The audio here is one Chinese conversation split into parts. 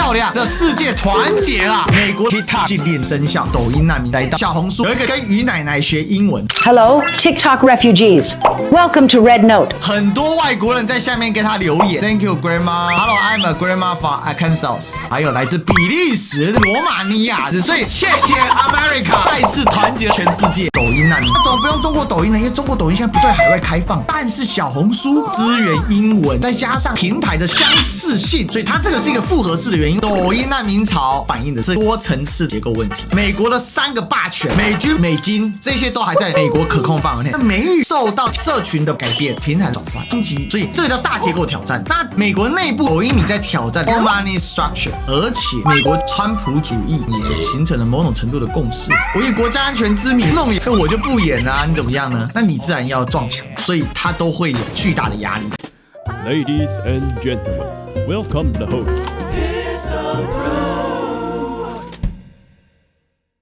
漂亮，这世界团结啦！美国 TikTok 禁令生效，抖音难民来到小红书有一个跟于奶奶学英文。Hello, TikTok refugees. Welcome to Red Note. 很多外国人在下面给他留言 ，Thank you, Grandma. Hello, I'm a grandma from Arkansas. 还有来自比利时、罗马尼亚，所以谢谢 America 再次团结全世界。抖音难民，怎么不用中国抖音呢？因为中国抖音现在不对海外开放，但是小红书支援英文，再加上平台的相似性，所以它这个是一个复合式的原因。抖音难民潮反映的是多层次结构问题。美国的3个霸权，美军、美金这些都还在美国可控范围内，那美语受到社群的改变、平台转换冲击，所以这个叫大结构挑战。那美国内部抖音你在挑战 all money structure， 而且美国川普主义也形成了某种程度的共识。我以国家安全之名弄你，我就不演啊，你怎么样呢？那你自然要撞墙，所以它都会有巨大的压力。Ladies and gentlemen, welcome the host.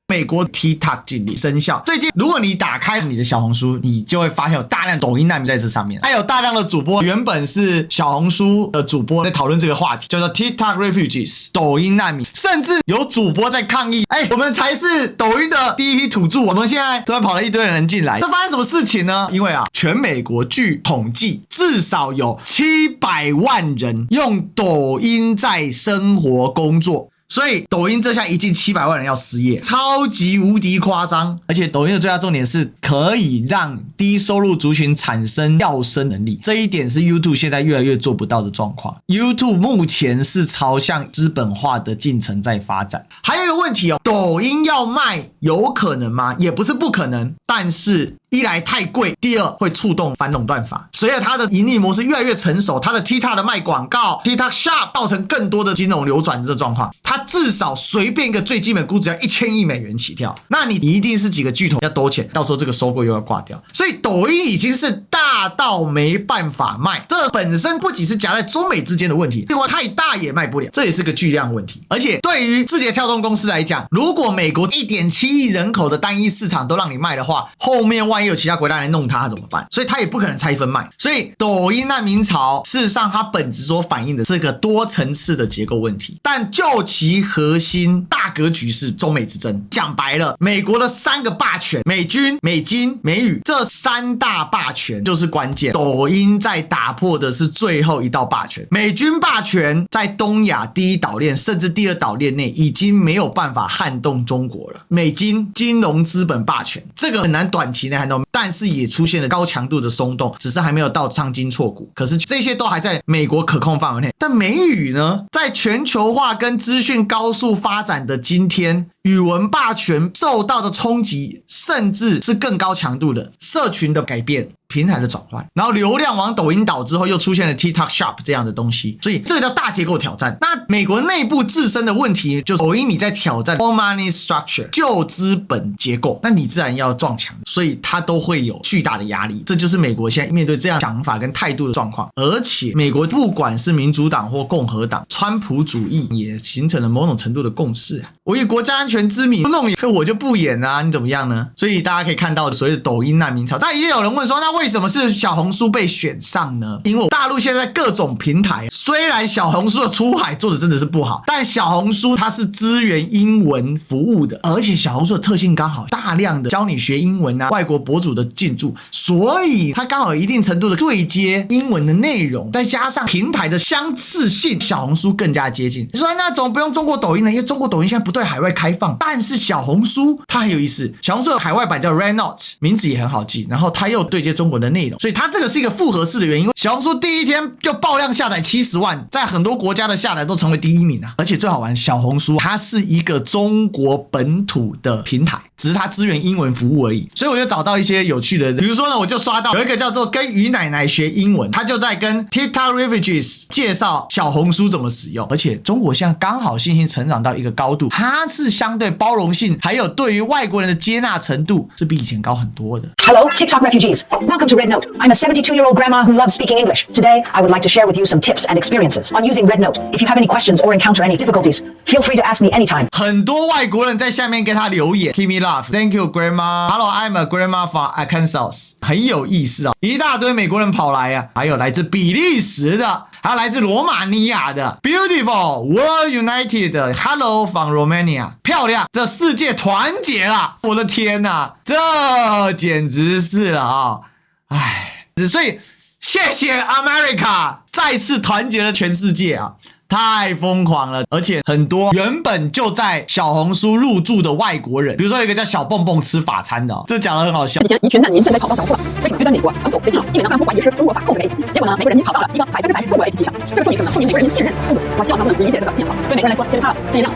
美国 TikTok 禁令生效，最近如果你打开你的小红书，你就会发现有大量抖音难民在这上面，还有大量的主播原本是小红书的主播在讨论这个话题，叫做 TikTok refugees 抖音难民，甚至有主播在抗议，我们才是抖音的第一批土著，我们现在突然跑了一堆人进来，这发生什么事情呢？因为全美国据统计至少有700万人用抖音在生活工作。所以抖音这下一进700万人要失业，超级无敌夸张。而且抖音的最大重点是可以让低收入族群产生跃升能力，这一点是 YouTube 现在越来越做不到的状况。YouTube 目前是朝向资本化的进程在发展。还有一个问题抖音要卖有可能吗？也不是不可能，但是一来太贵，第二会触动反垄断法。随着它的盈利模式越来越成熟，它的 TikTok 的卖广告 TikTok Shop 造成更多的金融流转的这状况，它至少随便一个最基本估值要1000亿美元起跳，那你一定是几个巨头要兜钱，到时候这个收购又要挂掉。所以抖音已经是大到没办法卖，这本身不仅是夹在中美之间的问题，另外太大也卖不了，这也是个巨量问题。而且对于字节跳动公司来讲，如果美国1.7亿人口的单一市场都让你卖的话，后面万一有其他国家来弄它怎么办？所以它也不可能拆分卖。所以抖音难民潮事实上它本质所反映的是个多层次的结构问题，但就其核心大格局是中美之争。讲白了，美国的3个霸权，美军、美金、美语，这3大霸权就是关键。抖音在打破的是最后一道霸权。美军霸权在东亚第一岛链甚至第2岛链内已经没有办法撼动中国了。美金金融资本霸权，这个很难短期内撼动，但是也出现了高强度的松动，只是还没有到伤筋错骨。可是这些都还在美国可控范围内。但美语呢，在全球化跟资讯高速发展的今天，语文霸权受到的冲击甚至是更高强度的社群的改变，平台的转换，然后流量往抖音导之后又出现了 TikTok Shop 这样的东西，所以这个叫大结构挑战。那美国内部自身的问题就是抖音你在挑战 all money structure 旧资本结构，那你自然要撞墙，所以它都会有巨大的压力。这就是美国现在面对这样想法跟态度的状况。而且美国不管是民主党或共和党，川普主义也形成了某种程度的共识我以国家安全之名弄你，我就不演啊，你怎么样呢？所以大家可以看到所谓的抖音难民潮。但也有人问说，那为什么是小红书被选上呢？因为大陆现在各种平台，虽然小红书的出海做的真的是不好，但小红书它是支援英文服务的，而且小红书的特性刚好大量的教你学英文外国博主的进驻，所以它刚好有一定程度的对接英文的内容，再加上平台的相似性，小红书更加接近。你说那怎么不用中国抖音呢？因为中国抖音现在不对海外开放，但是小红书它很有意思，小红书的海外版叫 Red Note， 名字也很好记，然后它又对接中国的内容，所以它这个是一个复合式的原因。小红书第一天就爆量下载70万，在很多国家的下载都成为第1名而且最好玩，小红书它是一个中国本土的平台，只是它支援英文服务而已。所以我就找到一些有趣的，比如说呢，我就刷到有一个叫做跟于奶奶学英文，他就在跟 TikTok refugees 介绍小红书怎么使用。而且中国现在刚好信心成长到一个高度，它是相相对包容性，还有对于外国人的接纳程度是比以前高很多的。Hello, TikTok refugees. Welcome to Red Note. I'm a 72-year-old grandma who loves speaking English. Today, I would like to share with you some tips and experiences on using Red Note. If you have any questions or encounter any difficulties, feel free to ask me anytime. 很多外国人在下面给他留言 ，Give me love, thank you grandma. Hello, I'm a grandma from Arkansas. 很有意思啊，一大堆美国人跑来啊，还有来自比利时的。还有来自罗马尼亚的 Beautiful World United Hello from Romania 漂亮，这世界团结了，我的天哪，这简直是了啊！哎，所以谢谢 America 再次团结了全世界啊！太疯狂了，而且很多原本就在小红书入驻的外国人，比如说有一个叫小蹦蹦吃法餐的、这讲得很好笑。以前一群难民正在跑到小红书了，为什么？因为在美国很狗被禁了，因为呢，川普怀疑是中国把控的媒体，结果呢，美国人民跑到了一个100%是中国的 APP 上，这说明什么呢？说明美国人民信任中国。我希望他们理解这个信号，对美国人来说，天差了，天一亮。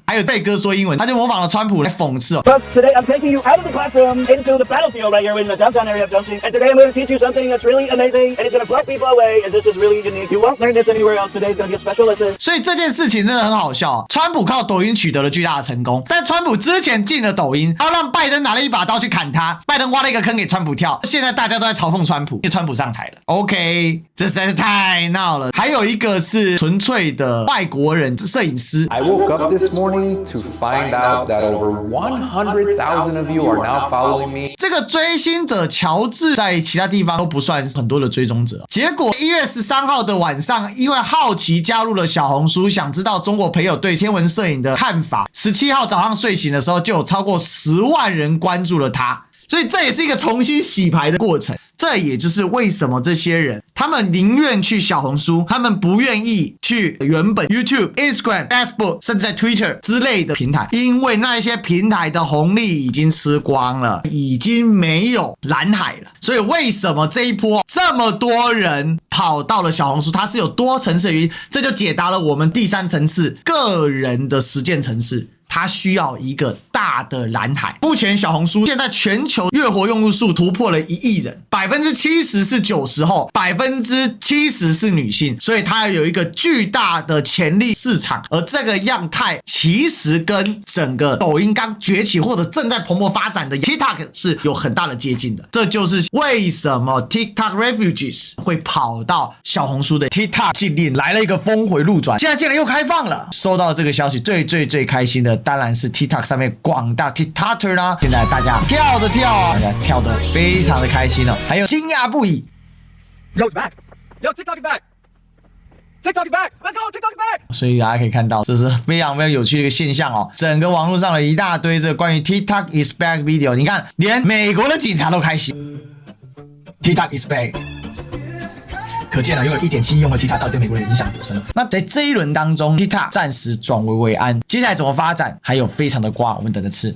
还有这哥说英文，他就模仿了川普来讽刺哦。Folks, today I'm taking you out of the classroom into the battlefield right here in the downtown area of Chongqing. And today I'm going to teach you something that's really amazing, and it's going to blow people away, and this is really unique. You won't learn this anywhere else. Today is going to be a special lesson. 所以这件事情真的很好笑、川普靠抖音取得了巨大的成功，但川普之前进了抖音，他让拜登拿了一把刀去砍他，拜登挖了一个坑给川普跳，现在大家都在嘲讽川普，因为川普上台了。OK， 这实在是太闹了。还有一个是纯粹的外国人摄影师。I woke up this morning to find out that over 100,000 of you are now following me. 这个追星者乔治在其他地方都不算很多的追踪者，结果1月13号的晚上，因为好奇加入了小红书，想知道中国朋友对天文摄影的看法。17号早上睡醒的时候，就有超过10万人关注了他。所以这也是一个重新洗牌的过程，这也就是为什么这些人他们宁愿去小红书，他们不愿意去原本 YouTube、Instagram、Facebook 甚至在 Twitter 之类的平台，因为那些平台的红利已经吃光了，已经没有蓝海了。所以为什么这一波这么多人跑到了小红书，它是有多层次的原因，这就解答了我们第三层次个人的实践层次。它需要一个大的蓝海。目前小红书现在全球月活用户数突破了1亿人，70%是90后，70%是女性，所以它有一个巨大的潜力市场。而这个样态其实跟整个抖音刚崛起或者正在蓬勃发展的 TikTok 是有很大的接近的。这就是为什么 TikTok refugees 会跑到小红书的 TikTok 禁令来了一个峰回路转，现在竟然又开放了。收到这个消息，最开心的当然是 TikTok 上面广大 TikToker 啦，现在大家跳的跳啊，大家跳得非常的开心哦，还有惊讶不已。Yo, it's back. Yo, TikTok is back. TikTok is back. Let's go, TikTok is back. 所以大家可以看到，这是非常有趣的一个现象哦。整个网络上的一大堆这个关于 TikTok is back video， 你看，连美国的警察都开心。TikTok is back。可见拥有1.7亿用户 TikTok 到底对美国人影响多深。那在这一轮当中 ，TikTok 暂时转危为安，接下来怎么发展还有非常的瓜，我们等着吃。